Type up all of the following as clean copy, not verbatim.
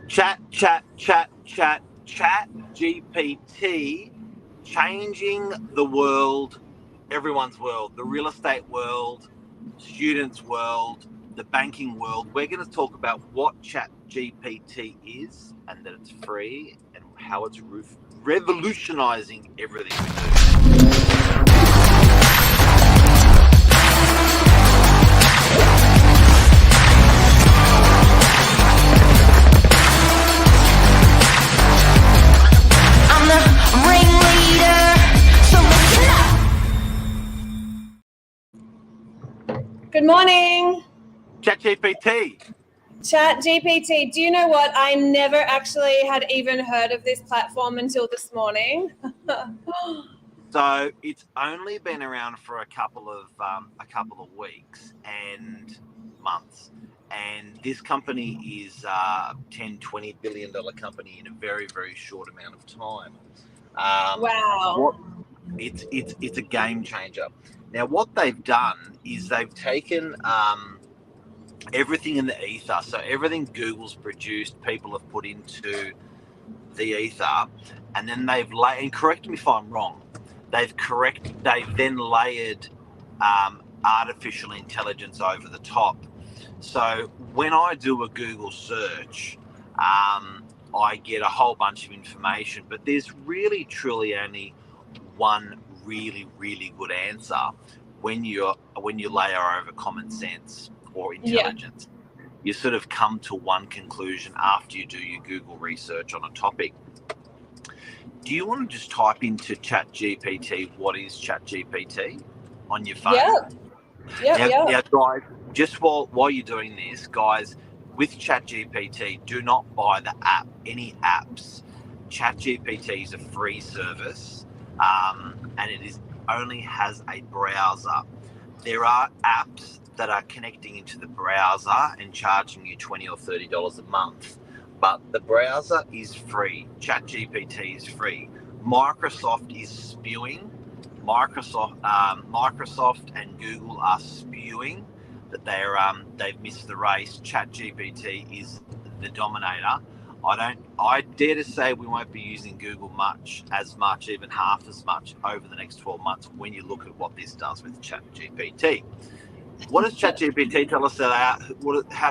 Chat GPT changing the world, everyone's world, the real estate world, students' world, the banking world. We're going to talk about what Chat GPT is and that it's free and how it's revolutionizing everything we do. Good morning. ChatGPT. ChatGPT. Do you know what? I never actually had even heard of this platform until this morning. So it's only been around for a couple of weeks and months, and this company is a $10-20 billion company in a very, very short amount of time. Wow. It's a game changer. Now, what they've done is they've taken everything in the ether. So everything Google's produced, people have put into the ether, and then they've and correct me if I'm wrong, they've then layered artificial intelligence over the top. So when I do a Google search, I get a whole bunch of information, but there's really truly only one really, really good answer when you layer over common sense or intelligence. Yeah. You sort of come to one conclusion after you do your Google research on a topic. Do you want to just type into ChatGPT what is ChatGPT on your phone? Yeah. Now, guys, just while you're doing this, guys, with ChatGPT, do not buy any apps. ChatGPT is a free service. And it only has a browser. There are apps that are connecting into the browser and charging you $20 or $30 a month, but the browser is free. ChatGPT is free. Microsoft is spewing. Microsoft and Google are spewing that they've missed the race. ChatGPT is the dominator. I dare to say we won't be using Google as much, even half as much over the next 12 months when you look at what this does with ChatGPT. What does ChatGPT tell us how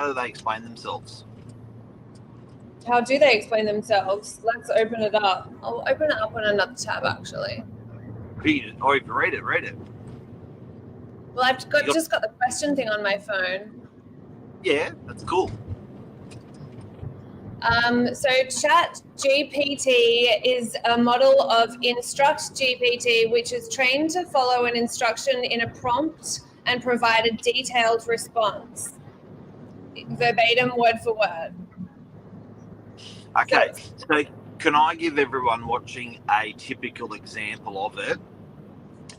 do they explain themselves? How do they explain themselves? Let's open it up. I'll open it up on another tab, actually. Read it. Well, I've just got the question thing on my phone. Yeah, that's cool. So ChatGPT is a model of InstructGPT, which is trained to follow an instruction in a prompt and provide a detailed response, verbatim, word for word. Okay, so can I give everyone watching a typical example of it?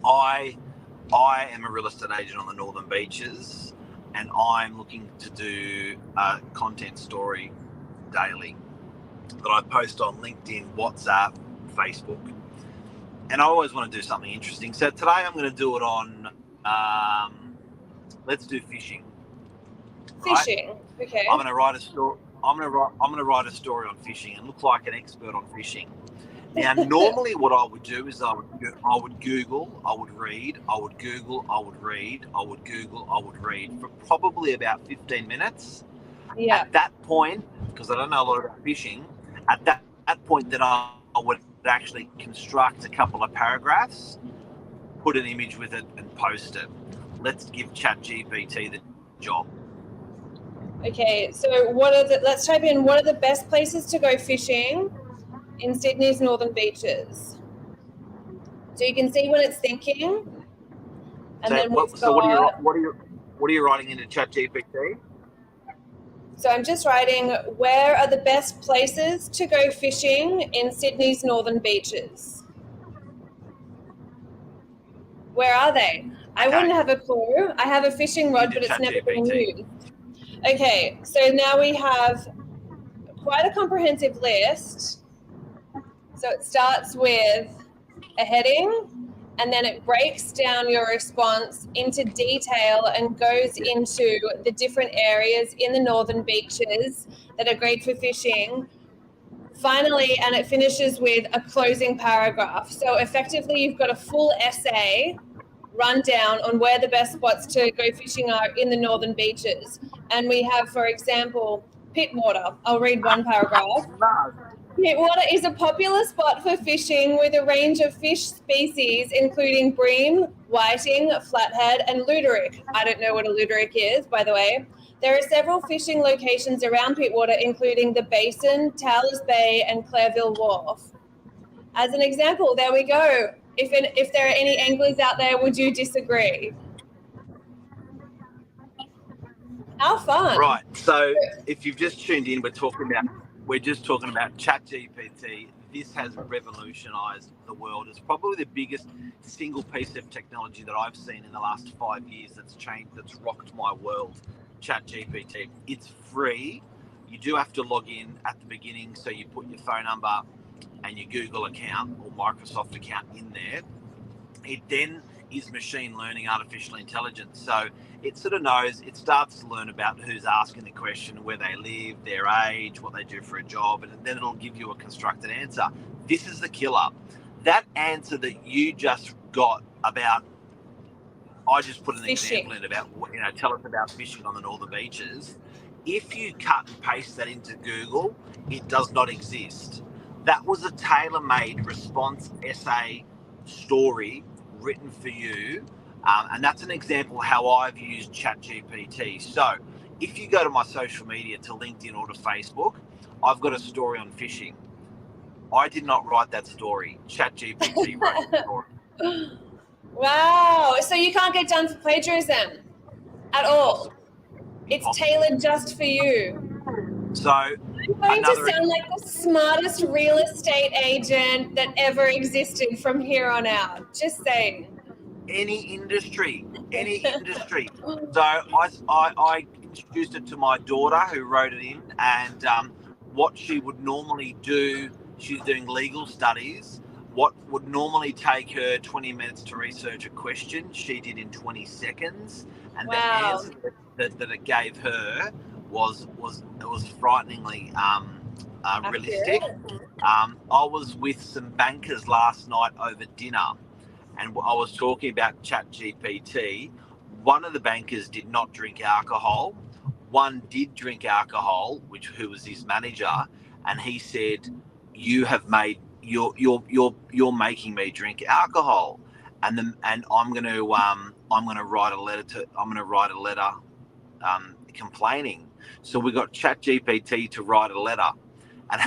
I am a real estate agent on the Northern Beaches, and I'm looking to do a content story daily that I post on LinkedIn, WhatsApp, Facebook, and I always want to do something interesting. So today I'm going to do it on let's do fishing. Fishing, right? Okay. I'm going to write a story. I'm going to write a story on fishing and look like an expert on fishing. Now, normally what I would do is I would Google, I would read, I would Google, I would read, I would Google, I would read for probably about 15 minutes. Yeah. At that point, because I don't know a lot about fishing, at that point then I would actually construct a couple of paragraphs, put an image with it and post it. Let's give ChatGPT the job. Okay, so let's type in what are the best places to go fishing in Sydney's Northern Beaches. So you can see what it's thinking. And what are you writing into ChatGPT? So I'm just writing, where are the best places to go fishing in Sydney's Northern Beaches? Where are they? I wouldn't have a clue. I have a fishing rod, but it's never been used. Okay, so now we have quite a comprehensive list. So it starts with a heading, and then it breaks down your response into detail and goes into the different areas in the northern beaches that are great for fishing. Finally, and it finishes with a closing paragraph. So effectively, you've got a full essay rundown on where the best spots to go fishing are in the northern beaches. And we have, for example, Pittwater. I'll read one paragraph. Pittwater is a popular spot for fishing with a range of fish species, including bream, whiting, flathead, and luderick. I don't know what a luderick is, by the way. There are several fishing locations around Pittwater, including the Basin, Towers Bay, and Clareville Wharf. As an example, there we go. If there are any anglers out there, would you disagree? How fun. Right. So if you've just tuned in, we're just talking about ChatGPT. This has revolutionized the world. It's probably the biggest single piece of technology that I've seen in the last 5 years that's rocked my world. ChatGPT. It's free. You do have to log in at the beginning, so you put your phone number and your Google account or Microsoft account in there. It then is machine learning, artificial intelligence. So it sort of knows, it starts to learn about who's asking the question, where they live, their age, what they do for a job, and then it'll give you a constructed answer. This is the killer. That answer that you just got about, I just put an example in about, tell us about fishing on the northern beaches. If you cut and paste that into Google, it does not exist. That was a tailor-made response essay story written for you. And that's an example how I've used ChatGPT. So if you go to my social media, to LinkedIn or to Facebook, I've got a story on fishing. I did not write that story. ChatGPT wrote the story. Wow. So you can't get done for plagiarism at all. It's tailored just for you. So I'm going to sound like the smartest real estate agent that ever existed from here on out. Just saying. Any industry. So I introduced it to my daughter, who wrote it in, and what she would normally do, she's doing legal studies, what would normally take her 20 minutes to research a question, she did in 20 seconds. And wow. The answer that it gave her was frighteningly realistic. I was with some bankers last night over dinner, and I was talking about ChatGPT. One of the bankers did not drink alcohol. One did drink alcohol, who was his manager, and he said, "You have made you're making me drink alcohol," and I'm going to write a letter complaining. So we got ChatGPT to write a letter, and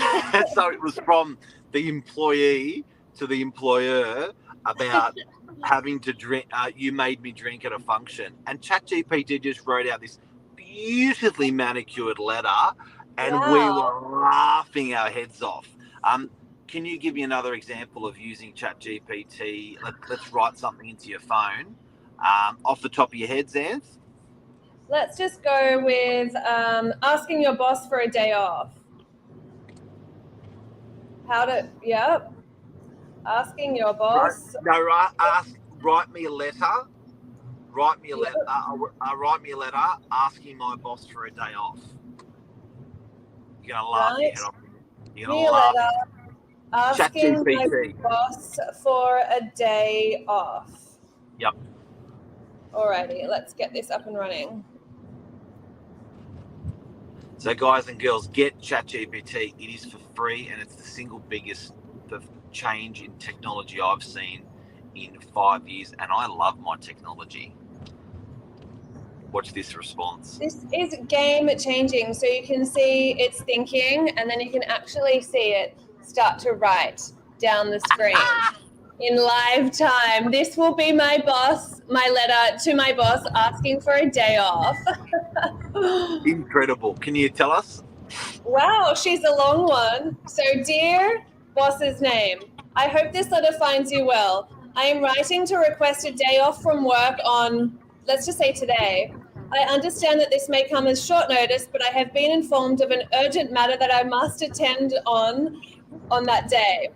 so it was from the employee to the employer about having to drink. You made me drink at a function, and ChatGPT just wrote out this beautifully manicured letter, and we were laughing our heads off. Can you give me another example of using ChatGPT? Let's write something into your phone. Off the top of your head, Xanth? Let's just go with asking your boss for a day off. Asking your boss. Write me a letter. Write me a letter. Write me a letter asking my boss for a day off. You're gonna laugh your head off. You're gonna laugh. Asking my boss for a day off. Yep. Alrighty, let's get this up and running. So guys and girls, get ChatGPT. It is for free, and it's the single biggest change in technology I've seen in 5 years, and I love my technology. Watch this response. This is game changing. So you can see it's thinking, and then you can actually see it start to write down the screen in live time. This will be my letter to my boss asking for a day off. Incredible. Can you tell us? Wow, she's a long one. So, dear boss's name, I hope this letter finds you well. I am writing to request a day off from work on, let's just say today. I understand that this may come as short notice, but I have been informed of an urgent matter that I must attend on that day.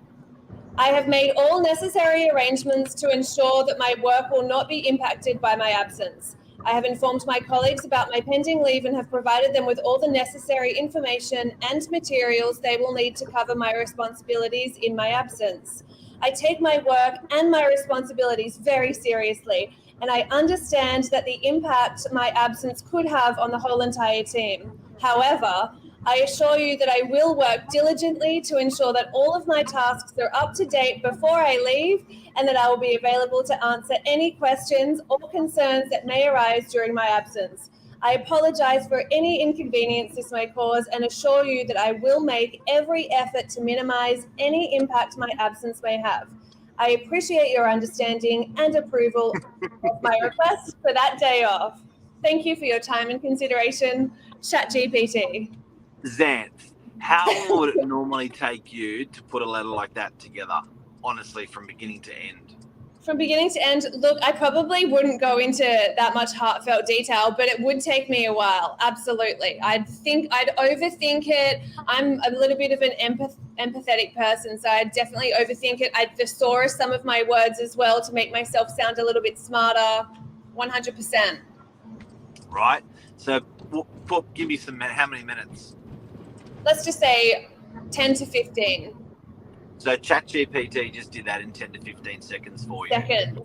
I have made all necessary arrangements to ensure that my work will not be impacted by my absence. I have informed my colleagues about my pending leave and have provided them with all the necessary information and materials they will need to cover my responsibilities in my absence. I take my work and my responsibilities very seriously, and I understand that the impact my absence could have on the whole entire team. However, I assure you that I will work diligently to ensure that all of my tasks are up to date before I leave, and that I will be available to answer any questions or concerns that may arise during my absence. I apologize for any inconvenience this may cause and assure you that I will make every effort to minimize any impact my absence may have. I appreciate your understanding and approval of my request for that day off. Thank you for your time and consideration, ChatGPT. Xanth, how long would it normally take you to put a letter like that together, honestly, from beginning to end? From beginning to end, look, I probably wouldn't go into that much heartfelt detail, but it would take me a while. Absolutely. I'd overthink it. I'm a little bit of an empathetic person, so I'd definitely overthink it. I'd thesaurus some of my words as well to make myself sound a little bit smarter. 100%. Right. So give me how many minutes? Let's just say 10 to 15. So ChatGPT just did that in 10 to 15 seconds for you. Seconds.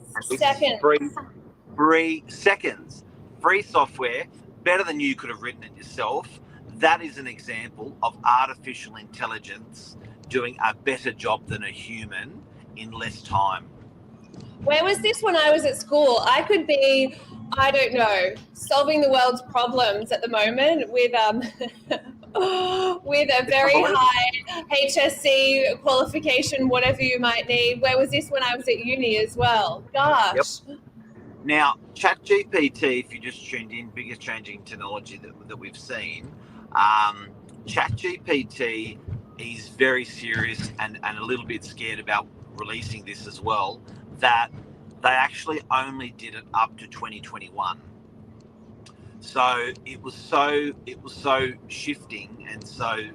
Free seconds. Free software, better than you could have written it yourself. That is an example of artificial intelligence doing a better job than a human in less time. Where was this when I was at school? I could be, I don't know, solving the world's problems at the moment with with a very high HSC qualification, whatever you might need. Where was this when I was at uni as well? Gosh. Yep. Now, ChatGPT, if you just tuned in, biggest changing technology that we've seen, ChatGPT is very serious and a little bit scared about releasing this as well, that they actually only did it up to 2021. So it was so shifting and so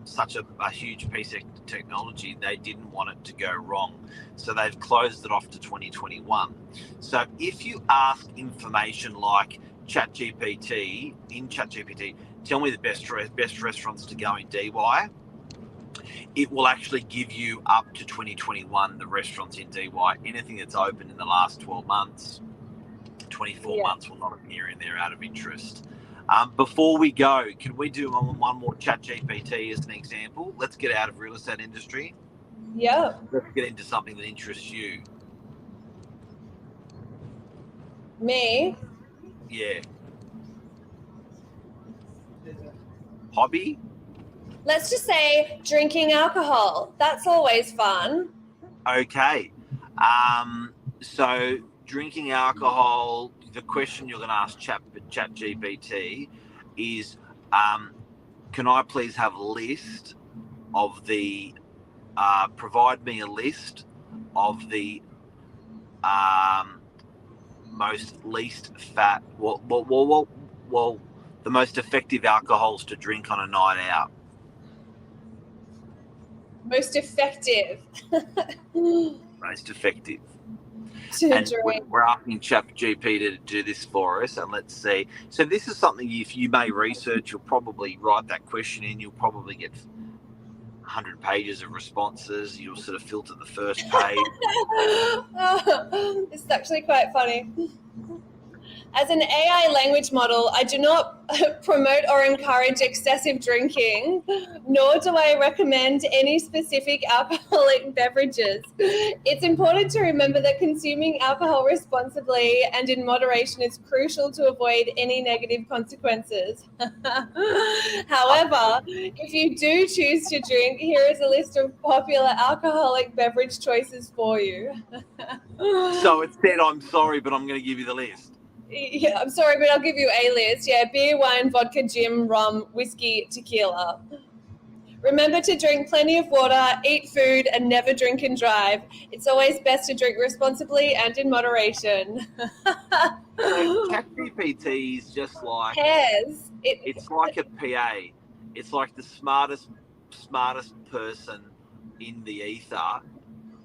such a huge piece of technology, they didn't want it to go wrong. So they've closed it off to 2021. So if you ask information like ChatGPT, tell me the best restaurants to go in DY, it will actually give you up to 2021 the restaurants in DY. Anything that's open in the last 12 months, 24 months will not appear in there out of interest. Before we go, can we do one more ChatGPT as an example? Let's get out of real estate industry. Yeah. Let's get into something that interests you. Me? Yeah. Hobby? Let's just say drinking alcohol. That's always fun. Okay. So drinking alcohol, the question you're going to ask ChatGPT is, can I please have a list of the, provide me a list of the most least fat, the most effective alcohols to drink on a night out. Most effective. Most effective. And we're asking ChatGPT to do this for us, and let's see. So this is something if you may research, you'll probably write that question in. You'll probably get 100 pages of responses. You'll sort of filter the first page. This is actually quite funny. As an AI language model, I do not promote or encourage excessive drinking, nor do I recommend any specific alcoholic beverages. It's important to remember that consuming alcohol responsibly and in moderation is crucial to avoid any negative consequences. However, if you do choose to drink, here is a list of popular alcoholic beverage choices for you. So it said, I'm sorry, but I'm going to give you the list. Yeah, I'm sorry, but I'll give you a list. Yeah, beer, wine, vodka, gin, rum, whiskey, tequila. Remember to drink plenty of water, eat food, and never drink and drive. It's always best to drink responsibly and in moderation. So ChatGPT is just like it's like a PA. It's like the smartest person in the ether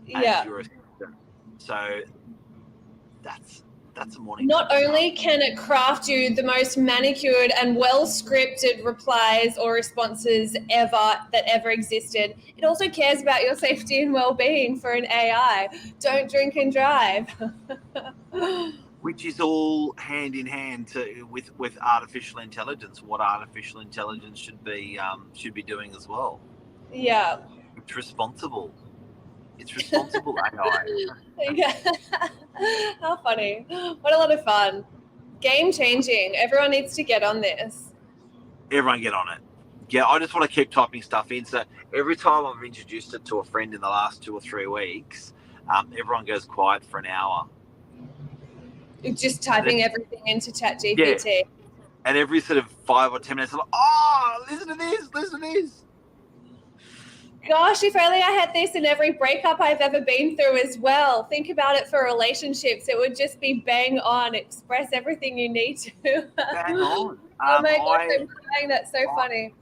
Yeah. as your assistant. So that's a morning. Not only can it craft you the most manicured and well-scripted replies or responses that ever existed, it also cares about your safety and well-being for an AI. Don't drink and drive. Which is all hand in hand with artificial intelligence. What artificial intelligence should be doing as well. Yeah. It's responsible. It's responsible AI. Yeah. How funny. What a lot of fun. Game changing. Everyone needs to get on this. Everyone get on it. Yeah, I just want to keep typing stuff in. So every time I've introduced it to a friend in the last 2 or 3 weeks, everyone goes quiet for an hour. Just typing everything into ChatGPT. Yeah. And every sort of 5 or 10 minutes, I'm like, oh, listen to this, listen to this. Gosh, if only I had this in every breakup I've ever been through as well. Think about it for relationships. It would just be bang on. Express everything you need to. Bang on. Oh my gosh, I'm crying. That's so funny.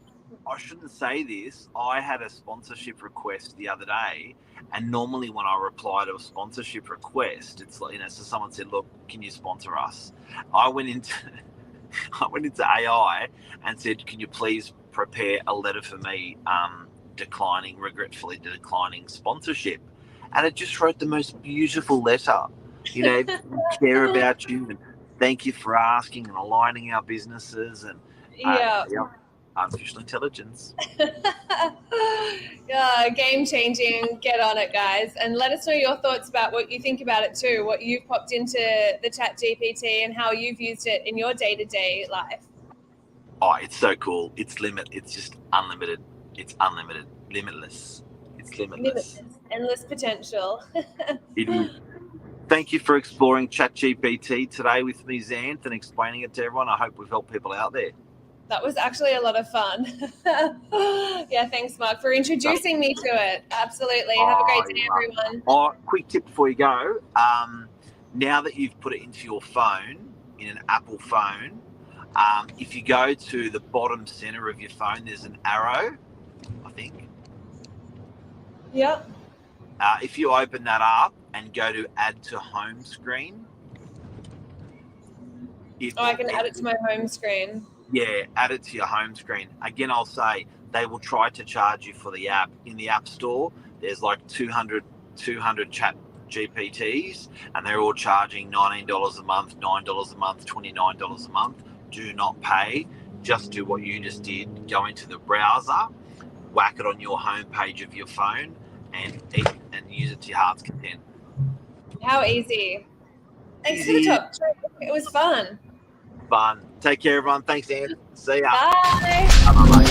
I shouldn't say this. I had a sponsorship request the other day, and normally when I reply to a sponsorship request, it's like, so someone said, "Look, can you sponsor us?" I went into AI and said, "Can you please prepare a letter for me, regretfully declining sponsorship?" And it just wrote the most beautiful letter. We care about you and thank you for asking and aligning our businesses and artificial intelligence. Yeah, game changing. Get on it, guys, and let us know your thoughts about what you think about it too. What you've popped into the GPT and how you've used it in your day-to-day life. Oh, it's so cool. It's just unlimited. It's unlimited, limitless. It's limitless. Endless potential. It is. Thank you for exploring ChatGPT today with me, Xanth, and explaining it to everyone. I hope we've helped people out there. That was actually a lot of fun. Yeah, thanks, Mark, for introducing me to it. Absolutely. Have a great day, everyone. Quick tip before you go. Now that you've put it into your phone, in an Apple phone, if you go to the bottom center of your phone, there's an arrow, I think. Yep. If you open that up and go to add to home screen. I can add it to my home screen. Yeah, add it to your home screen. Again, I'll say they will try to charge you for the app. In the App Store, there's like 200 chat GPTs, and they're all charging $19 a month, $9 a month, $29 a month. Do not pay. Just do what you just did. Go into the browser, whack it on your home page of your phone, and use it to your heart's content. How easy. Thanks for the talk. It was fun. Take care, everyone. Thanks, Anne. See ya. Bye. Bye-bye.